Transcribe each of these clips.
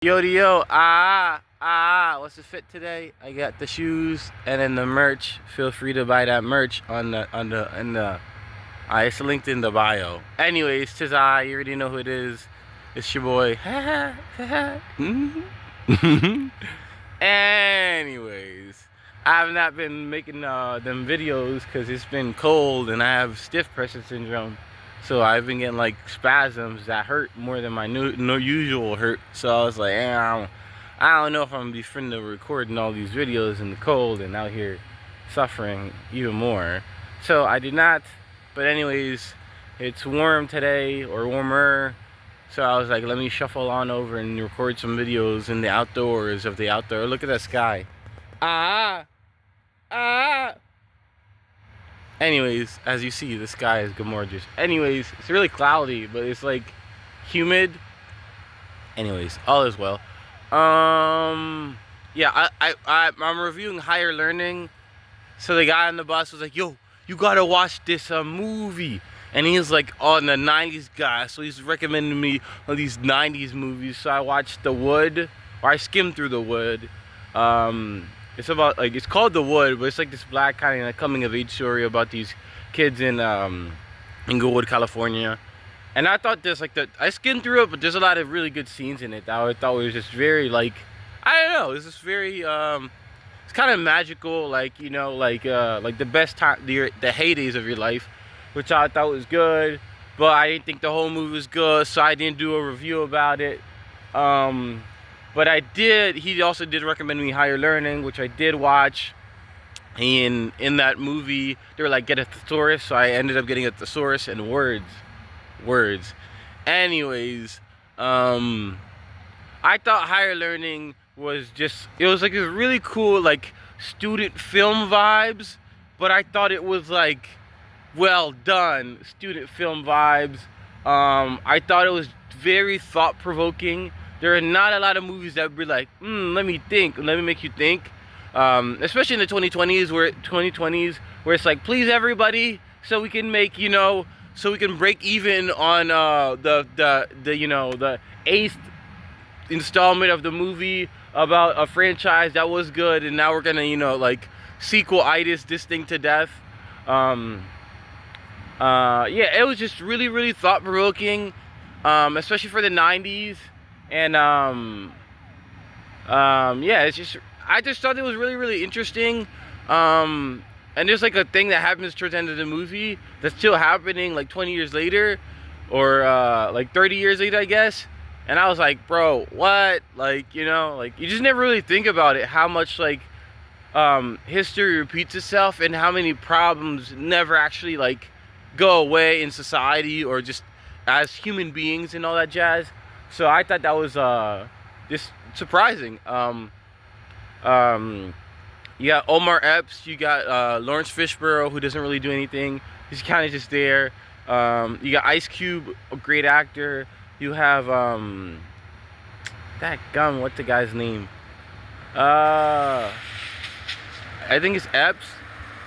Yo, what's the fit today? I got the shoes and then the merch. Feel free to buy that merch it's linked in the bio. Anyways, tis I, you already know who it is. It's your boy. Anyways, I have not been making them videos because it's been cold and I have stiff pressure syndrome. So I've been getting like spasms that hurt more than my usual hurt. So I was like, I don't know if I'm gonna be finna recording all these videos in the cold and out here suffering even more. So I did not. But anyways, it's warm today, or warmer. So I was like, let me shuffle on over and record some videos in the outdoors of the outdoor. Look at that sky. Anyways, as you see, the sky is gorgeous. Anyways, it's really cloudy, but it's like humid. Anyways, all is well. Yeah, I'm reviewing Higher Learning. So the guy on the bus was like, yo, you gotta watch this movie. And he's like, oh, the 90s guy. So he's recommending me all these 90s movies. So I watched The Wood, or I skimmed through The Wood. It's about, like, it's called The Wood, but it's like this black kind of coming of age story about these kids in Inglewood, California. And I thought I skimmed through it, but there's a lot of really good scenes in it that I thought was just very, like, I don't know, it's just very, it's kind of magical, like, you know, like the best time, the heydays of your life, which I thought was good, but I didn't think the whole movie was good, so I didn't do a review about it. But he also did recommend me Higher Learning, which I did watch. In that movie, they were like, get a thesaurus, so I ended up getting a thesaurus and words. Anyways, I thought Higher Learning was it was like this really cool, like, student film vibes, but I thought it was like, well done, student film vibes. I thought it was very thought-provoking. There are not a lot of movies that would be like, let me make you think. Especially in the 2020s where it's like, please everybody, so we can make, you know, so we can break even on the 8th installment of the movie about a franchise that was good, and now we're gonna, you know, like, sequel-itis this thing to death. Yeah, it was just really, really thought-provoking, especially for the 90s. And yeah, I just thought it was really, really interesting. And there's like a thing that happens towards the end of the movie that's still happening like 20 years later, or like 30 years later, I guess. And I was like, bro, what? Like, you know, like, you just never really think about it, how much, like, history repeats itself and how many problems never actually, like, go away in society or just as human beings and all that jazz. So I thought that was just surprising. You got Omar Epps, you got Lawrence Fishburne, who doesn't really do anything. He's kind of just there. You got Ice Cube, a great actor. You have what's the guy's name? I think it's Epps.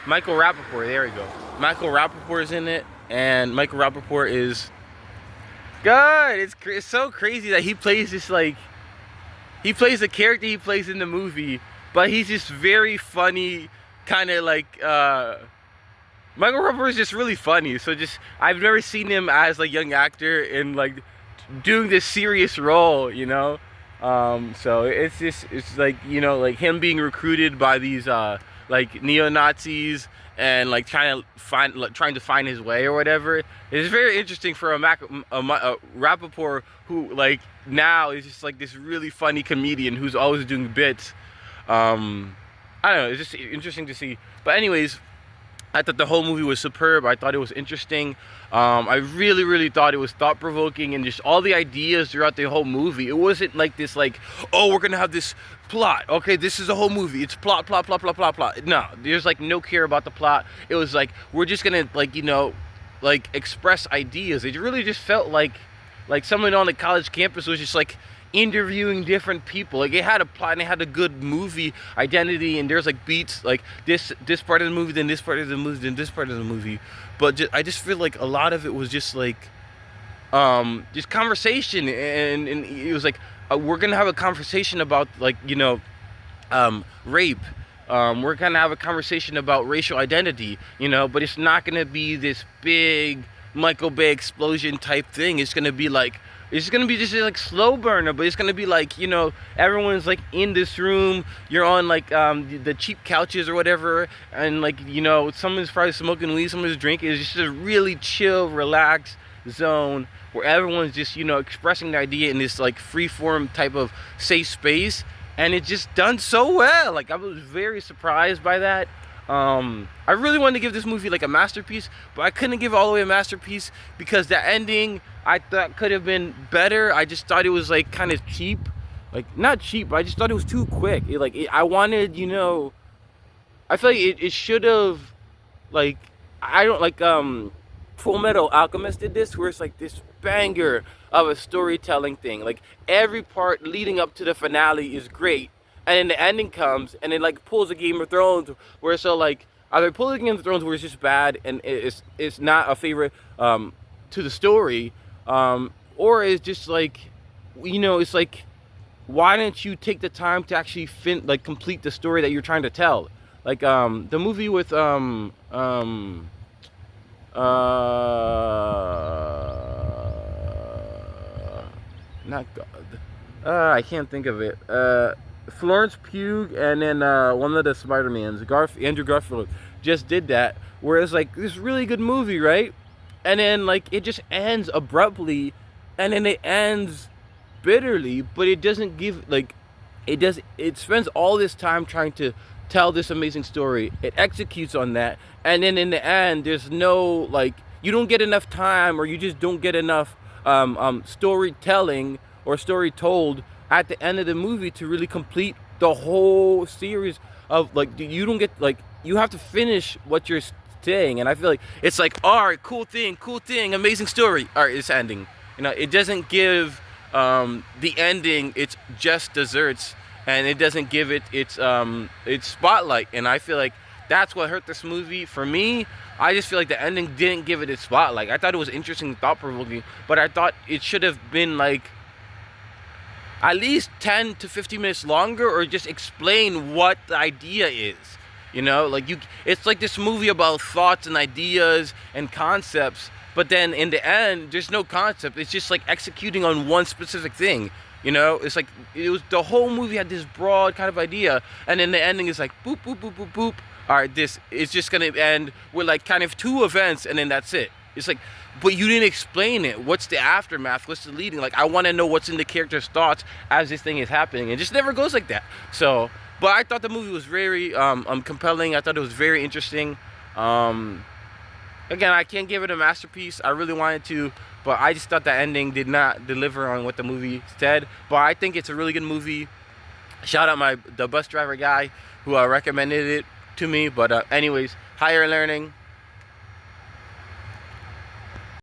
Michael Rappaport, there we go. Michael Rappaport is in it, and Michael Rappaport is good. It's so crazy that he plays this, like, he plays the character he plays in the movie, but he's just very funny, kind of like, Michael Rappaport is just really funny. So I've never seen him as a young actor in, like, doing this serious role, you know. So it's like, you know, like him being recruited by these like neo-Nazis and like trying to find his way or whatever. It's very interesting for a Rappaport who, like, now is just like this really funny comedian who's always doing bits. I don't know, it's just interesting to see. But anyways, I thought the whole movie was superb. I thought it was interesting. I really, really thought it was thought-provoking, and just all the ideas throughout the whole movie. It wasn't like this, like, oh, we're gonna have this plot. Okay, this is a whole movie. It's plot. No, there's like no care about the plot. It was like, we're just gonna, like, you know, like, express ideas. It really just felt like someone on the college campus was just like interviewing different people. Like, it had a plot and it had a good movie identity, and there's like beats, like this part of the movie, then this part of the movie, then this part of the movie. But I just feel like a lot of it was just like just conversation, and it was like we're gonna have a conversation about, like, rape. We're gonna have a conversation about racial identity, but it's not gonna be this big Michael Bay explosion type thing. It's gonna be just like slow burner, but it's gonna be like, everyone's like in this room. You're on like the cheap couches or whatever, and like, someone's probably smoking weed, someone's drinking. It's just a really chill, relaxed zone where everyone's just, expressing their idea in this like free form type of safe space, and it's just done so well. Like, I was very surprised by that. I really wanted to give this movie like a masterpiece, but I couldn't give it all the way a masterpiece because the ending I thought could have been better. I just thought it was like kind of cheap, like not cheap, but I just thought it was too quick. I wanted, I feel like it should have, like, I don't like Full Metal Alchemist did this, where it's like this banger of a storytelling thing. Like, every part leading up to the finale is great, and then the ending comes and it like pulls a Game of Thrones, where it's so like either pulling Game of Thrones where it's just bad and it's not a favorite to the story, or it's just like, it's like, why didn't you take the time to actually complete the story that you're trying to tell? Like the movie with not I can't think of it. Florence Pugh and then one of the Spider-Mans, Andrew Garfield, just did that. Where it's like this really good movie, right? And then like it just ends abruptly, and then it ends bitterly, but it doesn't give like it spends all this time trying to tell this amazing story. It executes on that, and then in the end, there's no like you don't get enough time, or you just don't get enough storytelling or story told at the end of the movie to really complete the whole series of like you don't get like you have to finish what you're saying. And I feel like it's like, all right, cool thing, amazing story, all right, it's ending. It doesn't give the ending its just desserts, and it doesn't give it its spotlight. And I feel like that's what hurt this movie for me. I just feel like the ending didn't give it its spotlight. I thought it was interesting, thought-provoking, but I thought it should have been like at least 10 to 15 minutes longer, or just explain what the idea is. It's like this movie about thoughts and ideas and concepts, but then in the end, there's no concept. It's just like executing on one specific thing. It's like the whole movie had this broad kind of idea, and then the ending is like boop, boop, boop, boop, boop. All right, this is just gonna end with like kind of two events, and then that's it. It's like, but you didn't explain it. What's the aftermath? What's the leading? Like, I want to know what's in the character's thoughts as this thing is happening. It just never goes like that. So, but I thought the movie was very compelling. I thought it was very interesting. Again, I can't give it a masterpiece. I really wanted to, but I just thought the ending did not deliver on what the movie said. But I think it's a really good movie. Shout out the bus driver guy who recommended it to me. But anyways, Higher Learning.